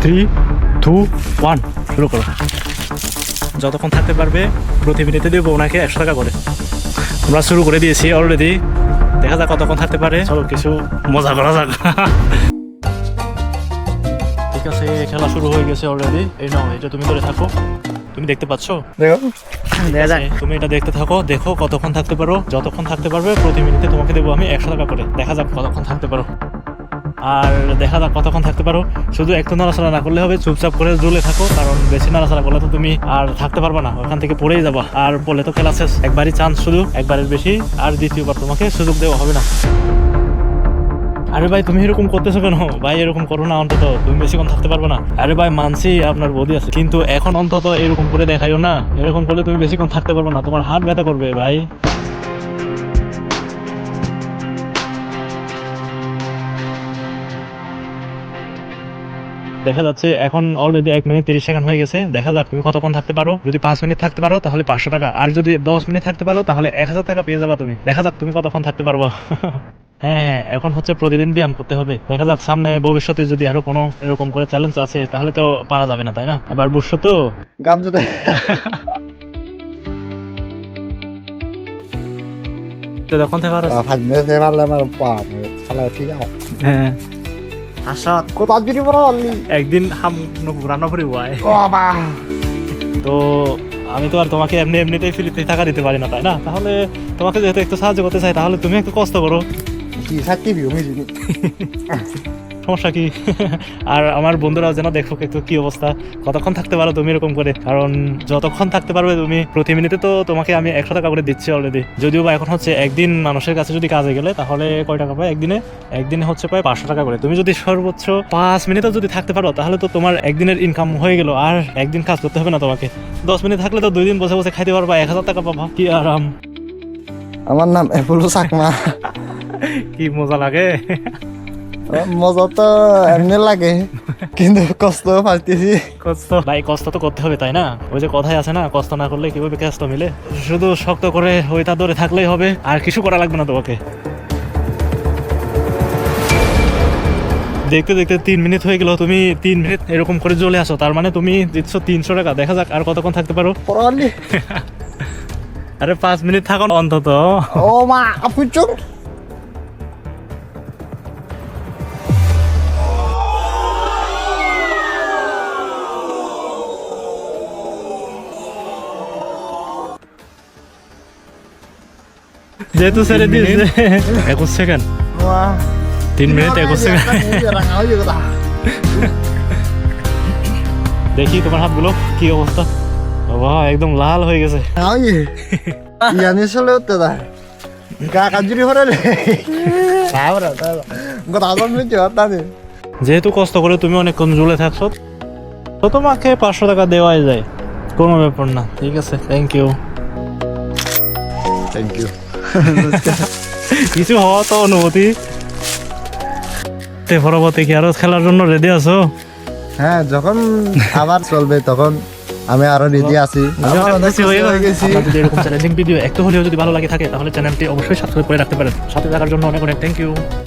3, 2, 1 শুরু করো। যতক্ষণ থাকতে পারবে প্রতি মিনিটে দেবো ওনাকে 100 টাকা করে। আমরা শুরু করে দিয়েছি অলরেডি, দেখা যাক কতক্ষণ থাকতে পারে। চলো কিছু মজা করা যাক। ঠিক আছে, খেলা শুরু হয়ে গেছে অলরেডি। এই নাও, এটা তুমি ধরে থাকো। তুমি দেখতে পাচ্ছ? দেখো দেখা যাক। তুমি এটা দেখতে থাকো, দেখো কতক্ষণ থাকতে পারো। যতক্ষণ থাকতে পারবে প্রতি মিনিটে তোমাকে দেবো আমি 100 টাকা করে। দেখা যাক কতক্ষণ থাকতে পারো, আর দেখা যাক কতক্ষণ থাকতে পারো। শুধু একটু নাড়াচাড়া না করলে হবে, চুপচাপ করে ঝুলে থাকো, কারণ বেশি নাড়াচাড়া করলে তো তুমি আর থাকতে পারবে না, ওখান থেকে পড়েই যাবা। আর বলে তো খেলা শেষ, একবারই চান্স, শুধু একবারের বেশি আর দ্বিতীয়বার তোমাকে সুযোগ দেওয়া হবে না। আরে ভাই তুমি এরকম করতেছো কেন ভাই? এরকম করো না, অন্তত তুমি বেশিক্ষণ থাকতে পারবে না। আরে ভাই মানছি আপনার বডি আছে, কিন্তু এখন অন্তত এরকম করে দেখাইও না। এরকম করলে তুমি বেশিক্ষণ থাকতে পারবে না, তোমার হাত ব্যথা করবে ভাই। দেখা যাচ্ছে এখন অলরেডি 1 মিনিট 30 সেকেন্ড হয়ে গেছে। দেখা যাক তুমি কতক্ষণ থাকতে পারো। যদি 5 মিনিট থাকতে পারো তাহলে 500 টাকা, আর যদি 10 মিনিট থাকতে পারো তাহলে 1000 টাকা পেয়ে যাবা তুমি। দেখা যাক তুমি কতক্ষণ থাকতে পারবো। হ্যাঁ, এখন হচ্ছে প্রতিদিন ব্যায়াম করতে হবে। দেখা যাক সামনে ভবিষ্যতে যদি আরো কোনো এরকম করে চ্যালেঞ্জ আছে তাহলে তো পারা যাবে না, তাই না? এবার বুঝছো তো? গামছাতে তো তখন থেকে পারো। ভাজনে সে মারলে আমার পা খালা ঠিক আছে। হ্যাঁ, হাসাত কত আজরি বড় আলি একদিন হাম রান্না করি ভাই। ও বাবা তো আমি তো আর তোমাকে এমনি এমনিতেই ফ্রিতে টাকা দিতে পারি না, তাই না? তাহলে তোমাকে যেহেতু একটু সাহায্য করতে চাই, তাহলে তুমি একটু কষ্ট করো। কি সাথে বিও মিজি সমস্যা কি? আর আমার বন্ধুরাও যেন দেখো একটু কি অবস্থা, কতক্ষণ থাকতে পারো তুমি এরকম করে। কারণ যতক্ষণ থাকতে পারবে তুমি, প্রতি মিনিটে তো তোমাকে আমি 100 টাকা করে দিচ্ছি অলরেডি। যদিও বা এখন হচ্ছে একদিন মানুষের কাছে যদি কাজে গেলে তাহলে কয় টাকা পায় একদিনে হচ্ছে পায় 500 টাকা করে। তুমি যদি সর্বোচ্চ 5 মিনিটও যদি থাকতে পারো তাহলে তো তোমার একদিনের ইনকাম হয়ে গেল, আর একদিন কাজ করতে হবে না তোমাকে। 10 মিনিট থাকলে তো 2 দিন বসে বসে খাইতে পারবা, 1000 টাকা পাবা, কি আরাম। আমার নাম এপোলো চাকমা। কি মজা লাগে। মজা তো এমনি লাগে, কিন্তু কষ্ট পাইতেছি। কষ্ট ভাই, কষ্ট তো করতে হবে, তাই না? ওই যে কথাই আছে না, কষ্ট না করলে কিভাবে কষ্ট মিলে। শুধু শক্ত করে ওইটা ধরে থাকলেই হবে, আর কিছু করা লাগবে না তোমাকে। দেখতে দেখতে 3 মিনিট হয়ে গেল, তুমি 3 মিনিট এরকম করে চলে আসো, তার মানে তুমি দিচ্ছ 300 টাকা। দেখা যাক আর কতক্ষণ থাকতে পারো। পড়ালি আরে 5 মিনিট থাকো অন্তত। ও মা আপুচুং যেহেতু ছেড়ে দিয়েছে 21 সেকেন্ড, 3 মিনিট 21 সেকেন্ড। দেখি তোমার হাতগুলো কি অবস্থা। বাবা একদম লাল হয়ে গেছে। ইয়ানি চলে উঠতে দা গা কাজুরি হরে রে সাবরা গত আদম নিতে হতানে। যেহেতু কষ্ট করে তুমি অনেকক্ষণ ঝুলে থাকছো, তো তোমাকে 500 টাকা দেওয়াই যায়, কোনো ব্যাপার না। ঠিক আছে, থ্যাংক ইউ। Thank you. কিছু হওয়া তো অনুভূতি। পরবর্তী কি আরো খেলার জন্য রেডি আছো? হ্যাঁ, যখন আবার চলবে তখন আমি আরো রেডি আছি। আমার অনেক খুশি হয়ে গেছি। আপনার যদি এরকম চ্যালেঞ্জিং ভিডিও একটু হলেও যদি ভালো লাগে থাকে তাহলে চ্যানেলটি অবশ্যই সাবস্ক্রাইব করে রাখতে পারেন। সাথে থাকার জন্য অনেক অনেক থ্যাংক ইউ।